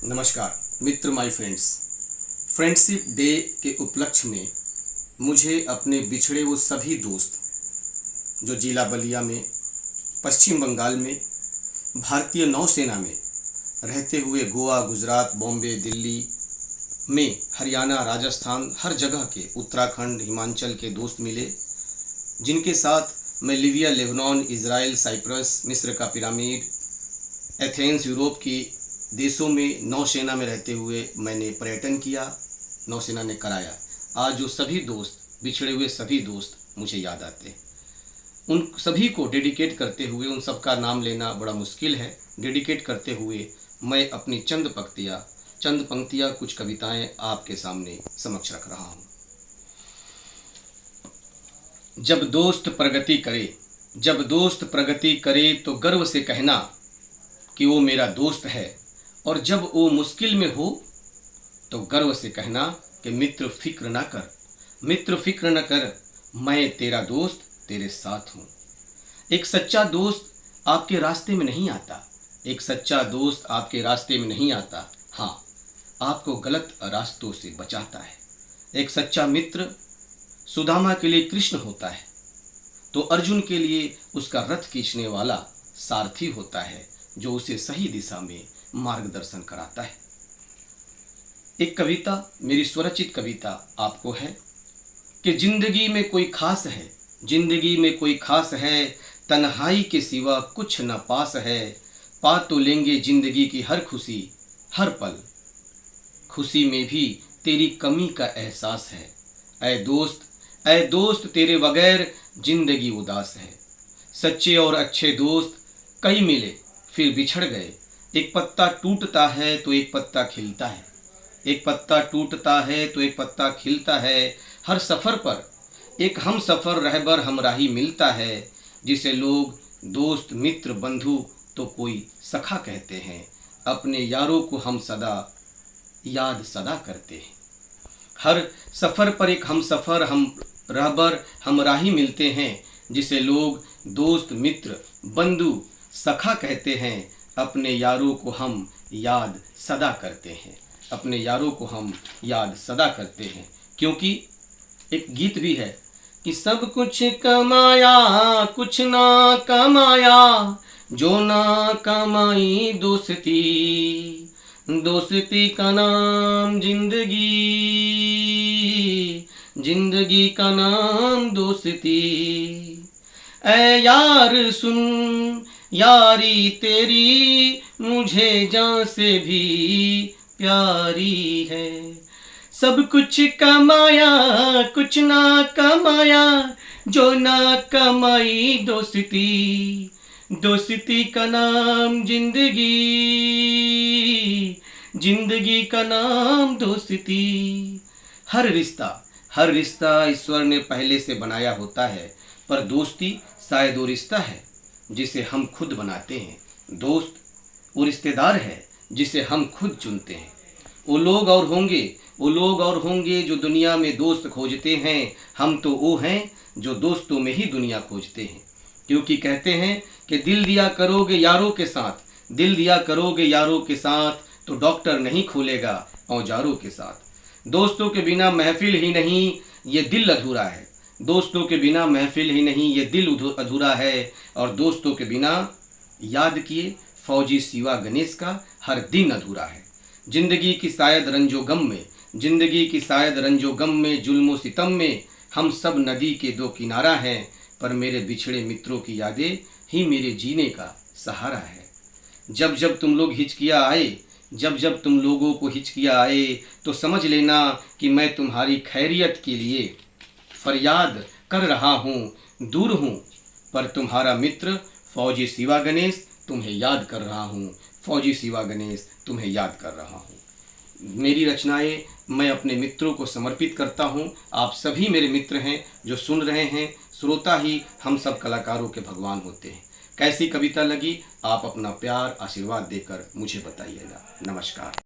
नमस्कार मित्र, my friends. Friendship day के उपलक्ष्य में मुझे अपने बिछड़े वो सभी दोस्त जो जिला बलिया में, पश्चिम बंगाल में, भारतीय नौसेना में रहते हुए गोवा, गुजरात, बॉम्बे, दिल्ली में, हरियाणा, राजस्थान, हर जगह के, उत्तराखंड, हिमाचल के दोस्त मिले, जिनके साथ मैं लीबिया, लेबनान, इजराइल, साइप्रस, मिस्र का पिरामिड, एथेंस, यूरोप की देशों में नौसेना में रहते हुए मैंने पर्यटन किया, नौसेना ने कराया। आज जो सभी दोस्त, बिछड़े हुए सभी दोस्त मुझे याद आते हैं। उन सभी को डेडिकेट करते हुए, उन सबका नाम लेना बड़ा मुश्किल है, डेडिकेट करते हुए मैं अपनी चंद पंक्तियाँ, कुछ कविताएं आपके सामने समक्ष रख रहा हूँ। जब दोस्त प्रगति करे तो गर्व से कहना कि वो मेरा दोस्त है, और जब वो मुश्किल में हो तो गर्व से कहना कि मित्र फिक्र न कर, मैं तेरा दोस्त तेरे साथ हूँ। एक सच्चा दोस्त आपके रास्ते में नहीं आता, हाँ, आपको गलत रास्तों से बचाता है। एक सच्चा मित्र सुदामा के लिए कृष्ण होता है तो अर्जुन के लिए उसका रथ खींचने वाला सारथी होता है, जो उसे सही दिशा में मार्गदर्शन कराता है। एक कविता, मेरी स्वरचित कविता आपको है कि जिंदगी में कोई खास है, तन्हाई के सिवा कुछ न पास है। पा तो लेंगे जिंदगी की हर खुशी, हर पल खुशी में भी तेरी कमी का एहसास है। ऐ दोस्त तेरे बगैर जिंदगी उदास है। सच्चे और अच्छे दोस्त कई मिले फिर बिछड़ गए। एक पत्ता टूटता है तो एक पत्ता खिलता है। हर सफ़र पर एक हम सफ़र रहबर हमराही मिलता है, जिसे लोग दोस्त, मित्र, बंधु तो कोई सखा कहते हैं। अपने यारों को हम याद सदा करते हैं। हर सफ़र पर एक हम सफ़र हम रहबर हमराही मिलते हैं, जिसे लोग दोस्त, मित्र, बंधु, सखा कहते हैं। अपने यारों को हम याद सदा करते हैं। क्योंकि एक गीत भी है कि सब कुछ कमाया कुछ ना कमाया, जो ना कमाई दोस्ती का नाम जिंदगी का नाम दोस्ती। ऐ यार सुन, यारी तेरी मुझे जान से भी प्यारी है। सब कुछ कमाया कुछ ना कमाया, जो ना कमाई दोस्ती का नाम जिंदगी का नाम दोस्ती। हर रिश्ता ईश्वर ने पहले से बनाया होता है, पर दोस्ती शायद वो रिश्ता है जिसे हम खुद बनाते हैं। दोस्त वो रिश्तेदार है जिसे हम खुद चुनते हैं। वो लोग और होंगे जो दुनिया में दोस्त खोजते हैं। हम तो वो हैं जो दोस्तों में ही दुनिया खोजते हैं। क्योंकि कहते हैं कि दिल दिया करोगे यारों के साथ तो डॉक्टर नहीं खोलेगा औजारों के साथ। दोस्तों के बिना महफिल ही नहीं ये दिल अधूरा है। अधूरा है। और दोस्तों के बिना याद किए फौजी शिवा गणेश का हर दिन अधूरा है। जिंदगी की शायद रंजो गम में जुल्मो सितम में हम सब नदी के दो किनारा हैं, पर मेरे बिछड़े मित्रों की यादें ही मेरे जीने का सहारा है। जब जब तुम लोगों को हिचकियाँ आए तो समझ लेना कि मैं तुम्हारी खैरियत के लिए फरियाद कर रहा हूँ। दूर हूँ पर तुम्हारा मित्र फौजी शिवा गणेश तुम्हें याद कर रहा हूँ। मेरी रचनाएं मैं अपने मित्रों को समर्पित करता हूँ। आप सभी मेरे मित्र हैं जो सुन रहे हैं। श्रोता ही हम सब कलाकारों के भगवान होते हैं। कैसी कविता लगी, आप अपना प्यार, आशीर्वाद देकर मुझे बताइएगा। नमस्कार।